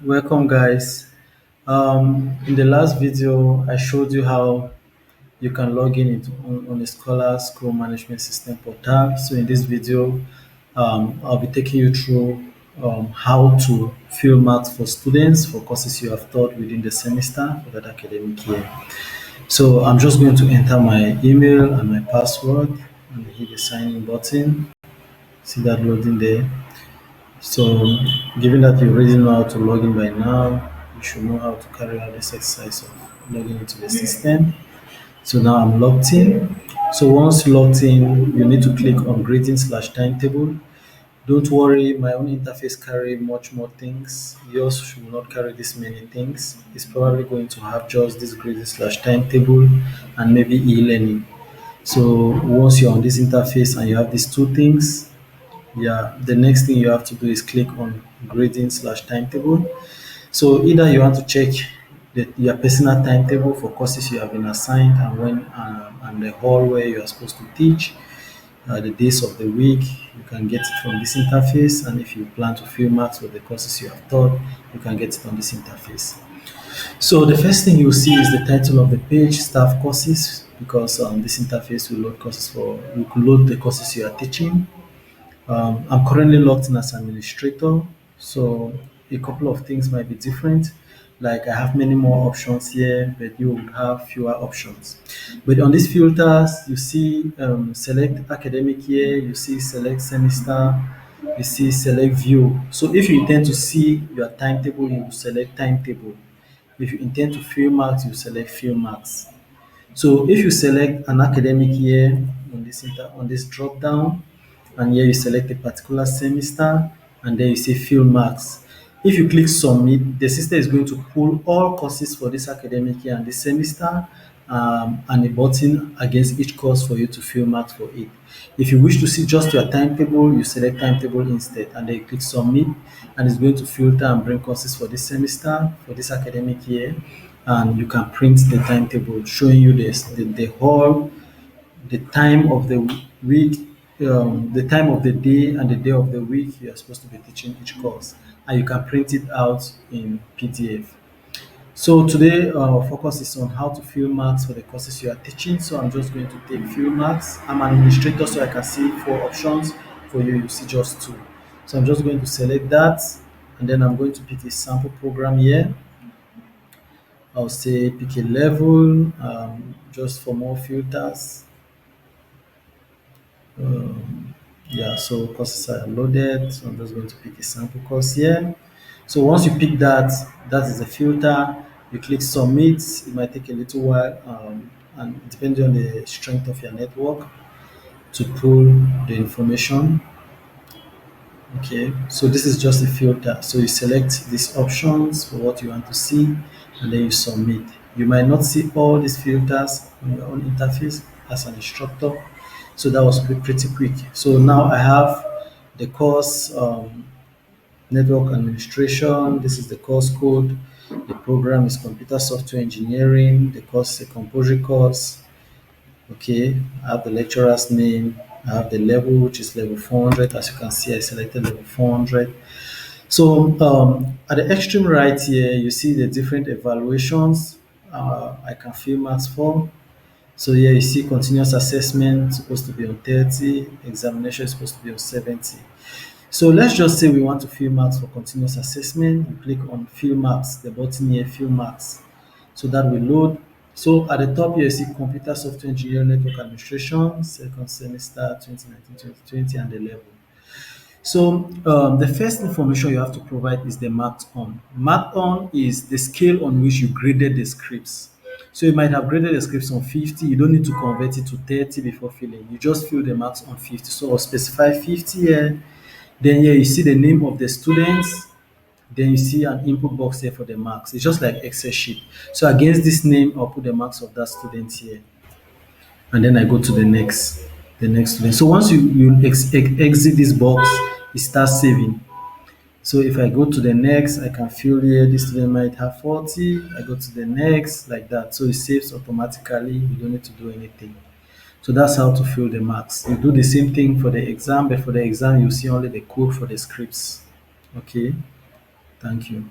Welcome, guys. In the last video, I showed you how you can log in on the Scholar School Management System portal. So, in this video, I'll be taking you through how to fill marks for students for courses you have taught within the semester for that academic year. So, I'm just going to enter my email and my password and hit the sign in button. See that loading there. So, given that you already know how to log in by now, you should know how to carry out this exercise of logging into the system. So now I'm logged in. So once logged in, you need to click on grading slash timetable. Don't worry, my own interface carry much more things. Yours should not carry this many things. It's probably going to have just this grading slash timetable and maybe e-learning. So once you're on this interface and you have these two things, yeah, the next thing you have to do is click on grading slash timetable. So either you want to check your personal timetable for courses you have been assigned and when and the hall where you are supposed to teach, the days of the week. You can get it from this interface, and if you plan to fill marks for the courses you have taught, you can get it on this interface. So the first thing you'll see is the title of the page, staff courses, because this interface will load the courses you are teaching. I'm currently logged in as administrator, so a couple of things might be different. Like I have many more options here, but you would have fewer options. But on these filters, you see select academic year, you see select semester, you see select view. So if you intend to see your timetable, you select timetable. If you intend to fill marks, you select fill marks. So if you select an academic year on this drop down, and here you select a particular semester, and then you say fill marks. If you click submit, the system is going to pull all courses for this academic year and this semester, and a button against each course for you to fill marks for it. If you wish to see just your timetable, you select timetable instead, and then you click submit, and it's going to filter and bring courses for this semester, for this academic year, and you can print the timetable showing you the whole, the time of the week, the time of the day and the day of the week you are supposed to be teaching each course, and you can print it out in PDF. So today our focus is on how to fill marks for the courses you are teaching. So I'm just going to take fill marks. I'm an administrator, so I can see four options. For you, you see just two. So I'm just going to select that, and then I'm going to pick a sample program here. I'll say pick a level, just for more filters. Yeah, so courses are loaded. So I'm just going to pick a sample course here. So once you pick that, that is the filter. You click submit. It might take a little while, and depending on the strength of your network, to pull the information. Okay, so this is just a filter. So you select these options for what you want to see, and then you submit. You might not see all these filters on your own interface as an instructor. So that was pretty quick. So now I have the course, network administration. This is the course code. The program is computer software engineering. The course is a compulsory course. Okay, I have the lecturer's name. I have the level, which is level 400. As you can see, I selected level 400. So at the extreme right here, you see the different evaluations I can fill marks for. So here you see continuous assessment supposed to be on 30, examination is supposed to be on 70. So let's just say we want to fill marks for continuous assessment. You click on fill marks, the button here, fill marks. So that will load. So at the top here, you see computer software engineering network administration, second semester 2019-2020, and the level. So the first information you have to provide is the marked on. Marked on is the scale on which you graded the scripts. So you might have graded the scripts on 50. You don't need to convert it to 30 before filling. You just fill the marks on 50. So I'll specify 50 here. Then here you see the name of the students. Then you see an input box here for the marks. It's just like Excel sheet. So against this name, I'll put the marks of that student here, and then I go to the next student. So once you exit this box, it starts saving. So if I go to the next, I can fill here. This student might have 40. I go to the next, like that. So it saves automatically. You don't need to do anything. So that's how to fill the marks. You do the same thing for the exam, but for the exam, you see only the code for the scripts. Okay, thank you.